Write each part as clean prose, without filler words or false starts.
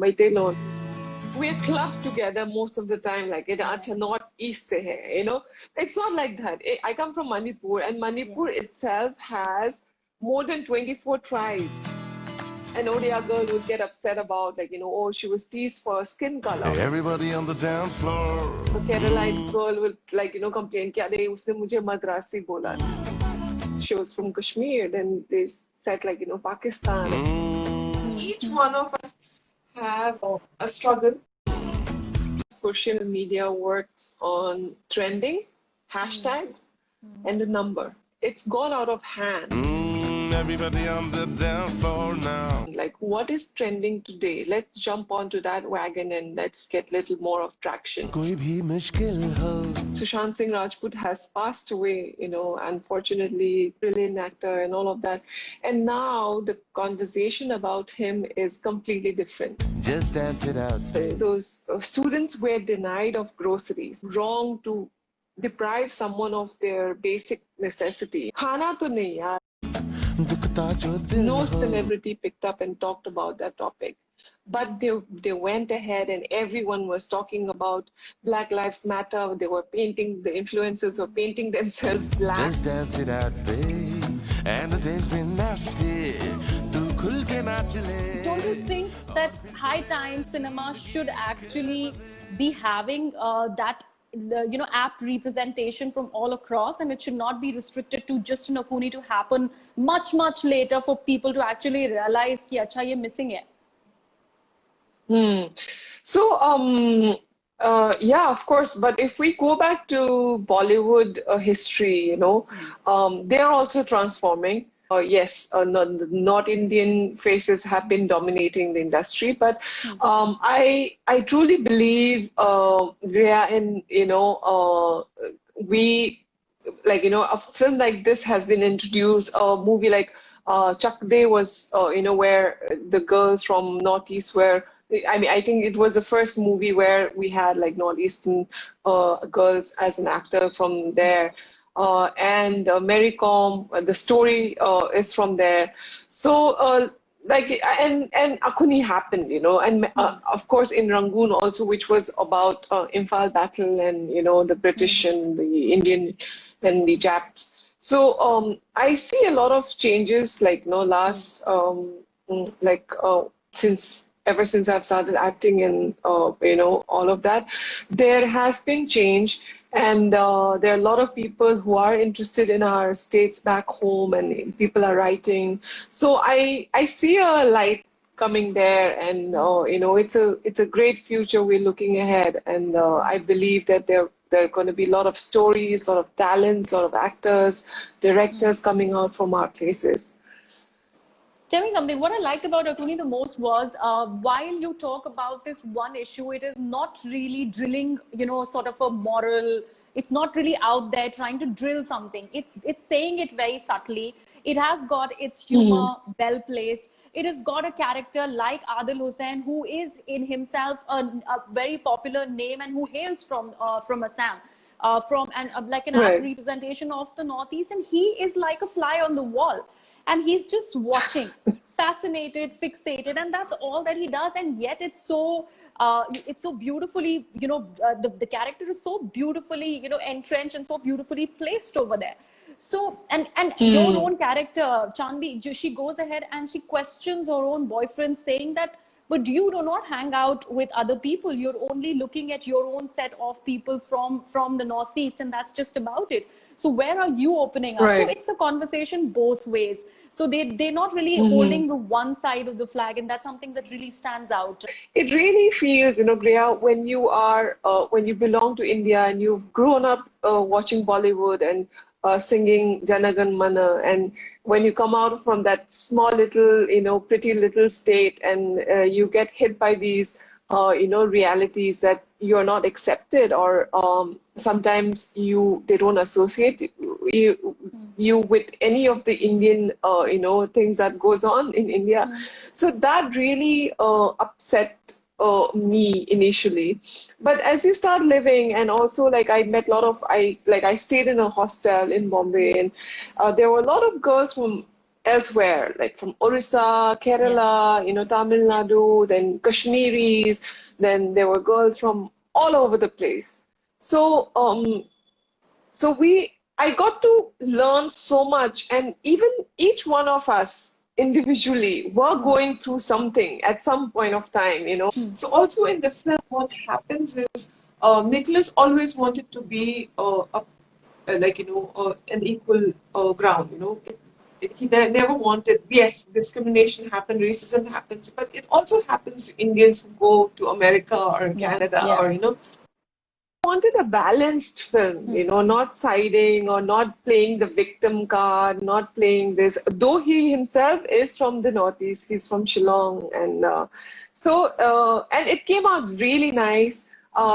Maitelo. We're clubbed together most of the time, like in acha north east se hai, you know. It's not like that. I come from Manipur, and Manipur itself has more than 24 tribes. An Odia girl would get upset about, like, you know, oh, she was teased for her skin color. Hey, everybody on the dance floor. A Keralite girl would, like, you know, complain, Kya de usne mujhe Madrasi bola. She was from Kashmir, then they said, like, you know, Pakistan. Each one of us have a struggle. Social media works on trending, hashtags, and a number. It's gone out of hand. Everybody on the dance floor now. Like, what is trending today? Let's jump onto that wagon and let's get a little more of traction. Koi bhi mushkil ho. Sushant Singh Rajput has passed away, you know, unfortunately, brilliant actor and all of that. And now the conversation about him is completely different. Just dance it out. Those students were denied of groceries. Wrong to deprive someone of their basic necessity. Khana to nahi yaar. No celebrity picked up and talked about that topic. But they went ahead and everyone was talking about Black Lives Matter. They were painting, the influencers were painting themselves black. Just dance it out, babe. And the day's been nasty. Don't you think that High Time Cinema should actually be having that apt representation from all across, and it should not be restricted to just an Akuni to happen much later for people to actually realize ki acha ye missing hai? So yeah, of course, but if we go back to Bollywood history, you know, they're also transforming. Yes, North Indian faces have been dominating the industry, but I truly believe, Rhea, in, you know, we, like, you know, a film like this has been introduced. A movie like Chak De was, you know, where the girls from Northeast were. I mean, I think it was the first movie where we had like Northeastern girls as an actor from there. And Mary Com, the story is from there. So, like, and Akuni happened, you know, and of course in Rangoon also, which was about Imphal battle and, you know, the British and the Indian and the Japs. So I see a lot of changes, like, you know, last, ever since I've started acting and, you know, all of that, there has been change. And there are a lot of people who are interested in our states back home, and people are writing. So I see a light coming there, and you know, it's a great future we're looking ahead. And I believe that there are going to be a lot of stories, a lot of talents, a lot of actors, directors coming out from our places. Tell me something. What I liked about Akuni the most was, while you talk about this one issue, it is not really drilling, you know, sort of a moral. It's not really out there trying to drill something. It's saying it very subtly. It has got its humor well placed. It has got a character like Adil Hussain, who is in himself a very popular name and who hails from Assam. Like an art representation of the Northeast, and he is like a fly on the wall. And he's just watching, fascinated, fixated, and that's all that he does. And yet it's so beautifully, you know, the character is so beautifully, you know, entrenched and so beautifully placed over there. So, and your own character, Chandni, she goes ahead and she questions her own boyfriend, saying that, but you do not hang out with other people. You're only looking at your own set of people from the Northeast, and that's just about it. So where are you opening up? So it's a conversation both ways. So they're not really holding the one side of the flag, and that's something that really stands out. It really feels, you know, Griya, when you are, when you belong to India and you've grown up watching Bollywood and singing Jana Gan Mana, and when you come out from that small little, you know, pretty little state, and you get hit by these, you know, realities that you're not accepted, or sometimes they don't associate you with any of the Indian, you know, things that goes on in India. So that really upset me initially. But as you start living, and also like I met a lot of, I stayed in a hostel in Bombay, and there were a lot of girls from elsewhere, like from Orissa, Kerala, Tamil Nadu, then Kashmiris, then there were girls from all over the place. So, I got to learn so much, and even each one of us individually were going through something at some point of time. So also in the film, what happens is Nicholas always wanted to be an equal ground. He never wanted. Yes, discrimination happens, racism happens, but it also happens to Indians who go to America or Canada or wanted a balanced film, not siding or not playing the victim card, not playing this. Though he himself is from the Northeast, he's from Shillong, and and it came out really nice.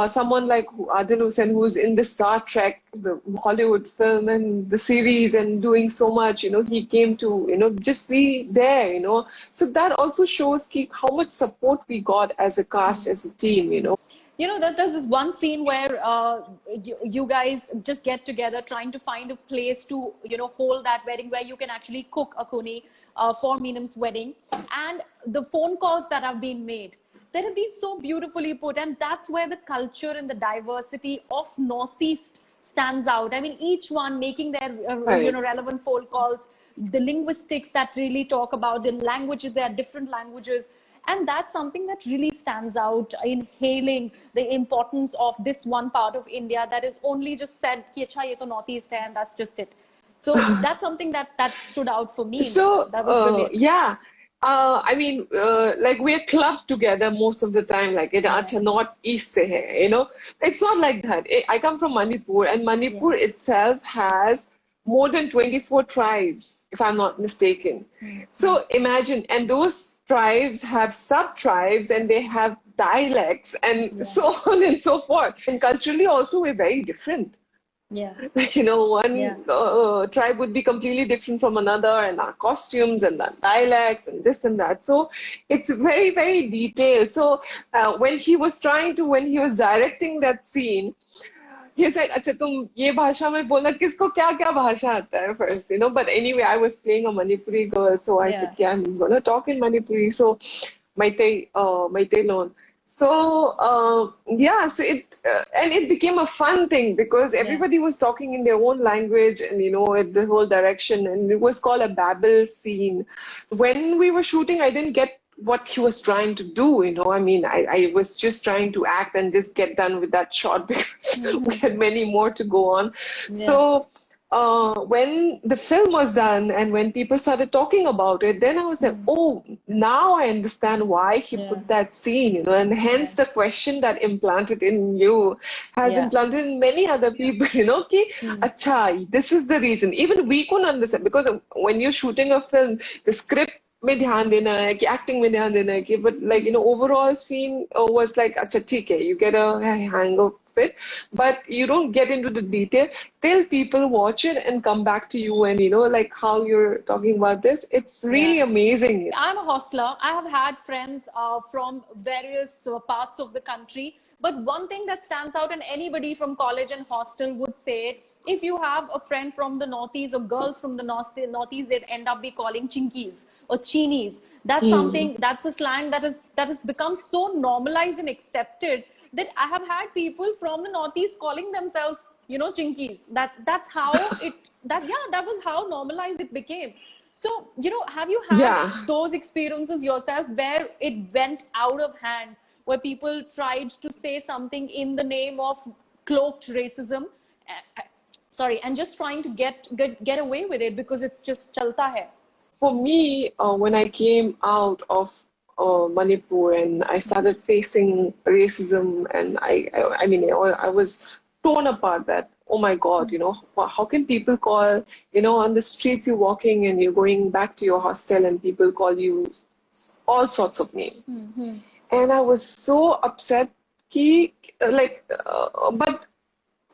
Someone like Adil Hussain, who's in the Star Trek, the Hollywood film and the series, and doing so much, he came to, just be there, So that also shows how much support we got as a cast, as a team. That there's this one scene where you guys just get together trying to find a place to, hold that wedding where you can actually cook a kuni for Meenam's wedding. And the phone calls that have been made, that have been so beautifully put. And that's where the culture and the diversity of Northeast stands out. I mean, each one making their, relevant phone calls, the linguistics that really talk about the languages, there are different languages. And that's something that really stands out in hailing the importance of this one part of India that is only just said, ki acha, ye to Northeast hai, and that's just it. So that's something that stood out for me. So, that was brilliant. Like we're clubbed together most of the time, like acha Northeast se hai, It's not like that. I come from Manipur, and Manipur itself has more than 24 tribes, if I'm not mistaken. So imagine, and those tribes have sub-tribes and they have dialects and so on and so forth. And culturally also we're very different. Yeah. One tribe would be completely different from another, and our costumes and our dialects and this and that. So it's very, very detailed. So when he was directing that scene, he said, "Acha, tum ye bhasha mein bolna, kisko kya bhasha aata hai first, But anyway, I was playing a Manipuri girl, so I said, "Yeah, I'm gonna talk in Manipuri." So, Maitei Lon. So so it became a fun thing because everybody was talking in their own language, and the whole direction, and it was called a Babel scene. When we were shooting, I didn't get what he was trying to do, I mean, I was just trying to act and just get done with that shot because we had many more to go on. So when the film was done and when people started talking about it, then I was like, oh, now I understand why he put that scene, and hence the question that implanted in you has implanted in many other people, ki, acha, this is the reason. Even we couldn't understand, because when you're shooting a film, the script में ध्यान देना है कि acting में ध्यान देना है कि but overall scene was like अच्छा ठीक है, you get a hang of it, but you don't get into the detail till people watch it and come back to you, and like how you're talking about this, it's really amazing. I'm a hostler. I have had friends from various parts of the country, but one thing that stands out, and anybody from college and hostel would say it, if you have a friend from the Northeast or girls from the Northeast, they'd end up be calling chinkies or cheenies. That's something, that's a slang that has become so normalized and accepted that I have had people from the Northeast calling themselves, chinkies. That's how that was how normalized it became. So, have you had those experiences yourself where it went out of hand, where people tried to say something in the name of cloaked racism? And just trying to get away with it because it's just chalta hai. For me, when I came out of Manipur and I started facing racism, and I was torn apart that, oh my God, how can people call, on the streets you're walking and you're going back to your hostel and people call you all sorts of names. And I was so upset, but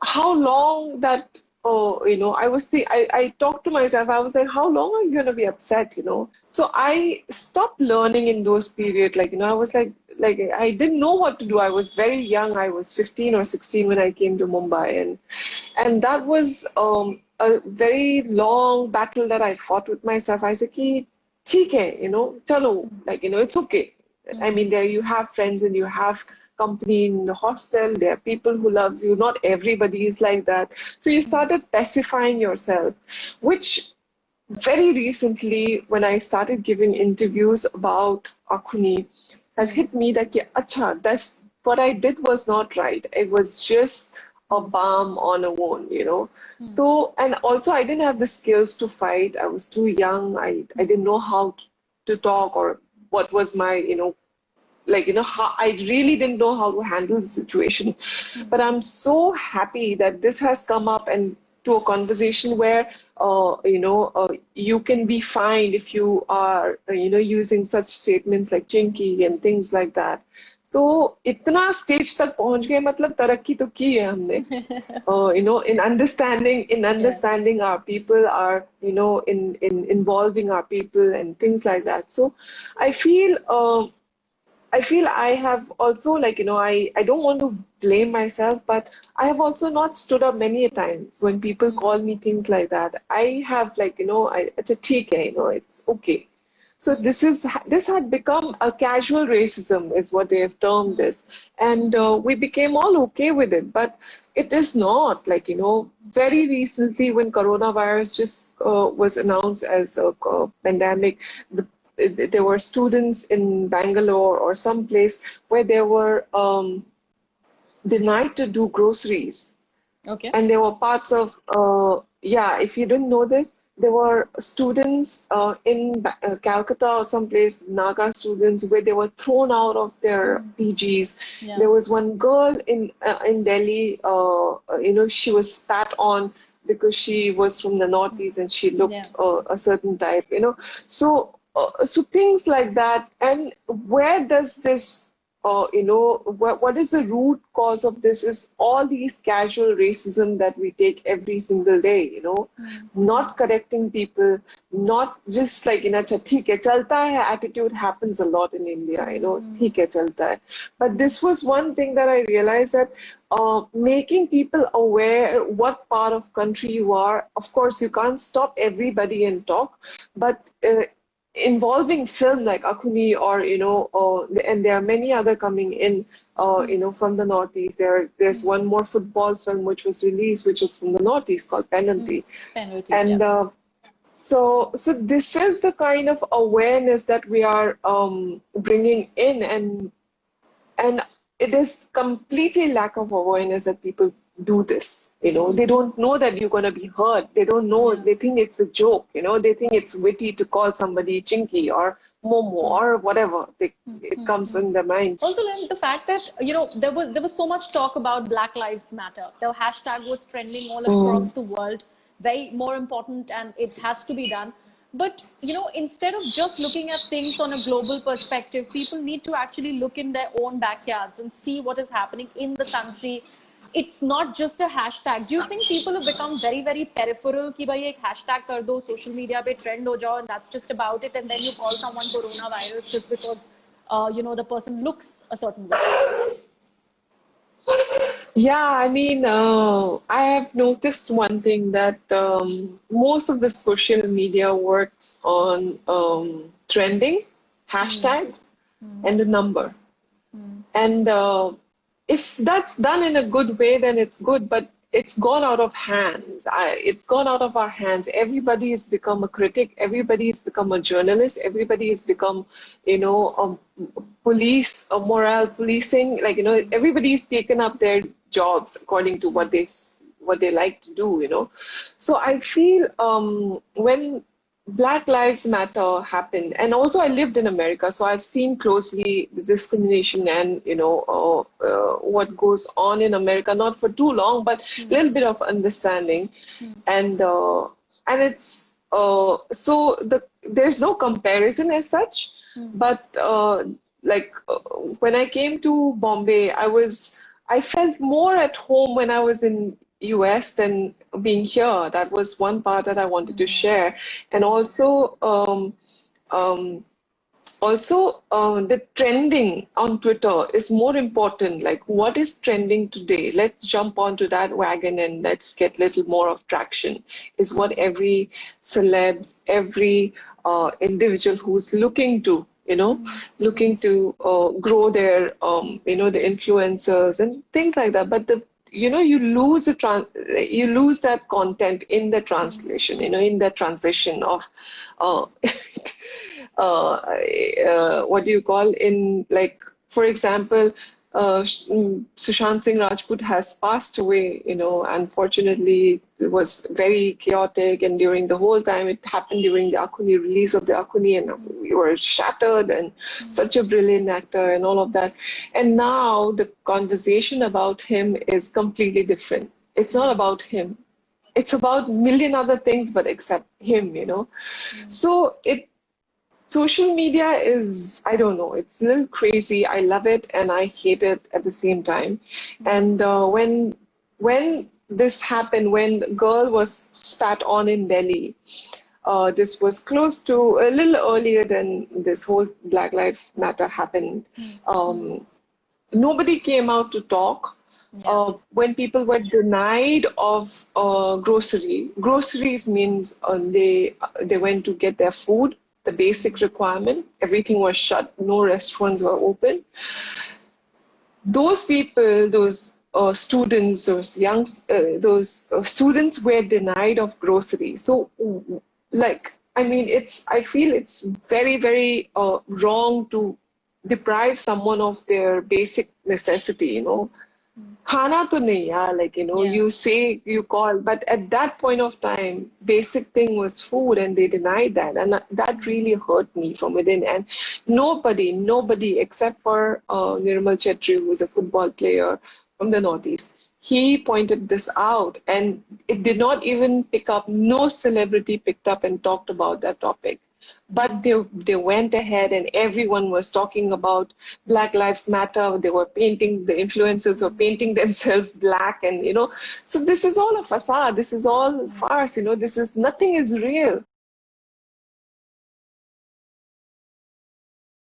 how long that, I talked to myself, I was like, how long are you going to be upset, So I stopped learning in those periods, I was like, I didn't know what to do. I was very young. I was 15 or 16 when I came to Mumbai. And that was a very long battle that I fought with myself. I said, ki, theek hai, chalo, like, it's okay. I mean, there you have friends and you have company in the hostel. There are people who loves you. Not everybody is like that. So you started pacifying yourself, which very recently, when I started giving interviews about Akhuni, has hit me that, acha, that's what I did was not right. It was just a balm on a wound. So, and also I didn't have the skills to fight. I was too young. I didn't know how to talk or what was my, how I really didn't know how to handle the situation. But I'm so happy that this has come up and to a conversation where, you can be fined if you are, using such statements like chinky and things like that. So, इतना stage तक पहुंच गए मतलब तरक्की तो की है हमने. In understanding our people, in involving our people and things like that. So, I feel I have also, I don't want to blame myself, but I have also not stood up many times when people call me things like that. I have, it's a theek hai, it's okay. So this had become a casual racism, is what they have termed this. And we became all okay with it, but it is not. Very recently when coronavirus just was announced as a pandemic, there were students in Bangalore or some place where they were denied to do groceries. Okay. And there were parts of, if you didn't know this, there were students in Calcutta or someplace, Naga students, where they were thrown out of their PGs. Yeah. There was one girl in Delhi, she was spat on because she was from the Northeast and she looked a certain type, So things like that. And where does this, what is the root cause of this is all these casual racism that we take every single day, not correcting people, not just like, theek hai, chalta hai attitude happens a lot in India, theek hai, chalta hai. But this was one thing that I realized that making people aware what part of country you are. Of course, you can't stop everybody and talk, but involving film like Akhuni or, and there are many other coming in, from the Northeast. There's one more football film which was released, which is from the Northeast called Penalty. Penalty, and so this is the kind of awareness that we are bringing in, and it is completely lack of awareness that people do this. They don't know that you're going to be hurt. They don't know. They think it's a joke. They think it's witty to call somebody chinky or momo or whatever. It comes in their mind. Also, the fact that there was so much talk about Black Lives Matter. The hashtag was trending all across the world. Very more important, and it has to be done. But instead of just looking at things on a global perspective, people need to actually look in their own backyards and see what is happening in the country. It's not just a hashtag. Do you think people have become very, very peripheral? Ki bhai ek hashtag kar do, social media pe trend ho jao, and that's just about it. And then you call someone coronavirus just because, the person looks a certain way. Yeah, I mean, I have noticed one thing that most of the social media works on trending, hashtags, and a number. And if that's done in a good way, then it's good, but it's gone out of hands. It's gone out of our hands. Everybody has become a critic. Everybody has become a journalist. Everybody has become, a police, a moral policing. Everybody's taken up their jobs according to what they like to do, So I feel when Black Lives Matter happened, and also I lived in America, so I've seen closely the discrimination and what goes on in America, not for too long, but a little bit of understanding, and it's there's no comparison as such, but when I came to Bombay, I felt more at home when I was in US than being here. That was one part that I wanted to share. And also, also the trending on Twitter is more important. Like, what is trending today? Let's jump onto that wagon and let's get little more of traction, is what every celebs, every individual who's looking to, looking to grow their, the influencers and things like that. But you lose you lose that content in the translation, in the transition of uh, what do you call, in, like, for example, Sushant Singh Rajput has passed away, unfortunately. It was very chaotic, and during the whole time, it happened during the Akhuni release of the Akhuni, and we were shattered, and such a brilliant actor and all of that. And now the conversation about him is completely different. It's not about him. It's about a million other things, but except him. So social media is, I don't know, it's a little crazy. I love it and I hate it at the same time. And when this happened, when the girl was spat on in Delhi, this was close to a little earlier than this whole Black Lives Matter happened. Nobody came out to talk. When people were denied of groceries means they went to get their food, the basic requirement. Everything was shut. No restaurants were open. Those people, those students, those students were denied of groceries. So, like, I mean, I feel it's very, very wrong to deprive someone of their basic necessity, Khana to nahi, like, you say, you call, but at that point of time, basic thing was food, and they denied that. And that really hurt me from within. And nobody except for Nirmal Chetri, who is a football player from the Northeast, he pointed this out, and it did not even pick up, no celebrity picked up and talked about that topic. But they went ahead, and everyone was talking about Black Lives Matter. They were painting, the influencers were painting themselves black, and so this is all a facade. This is all farce. Nothing is real.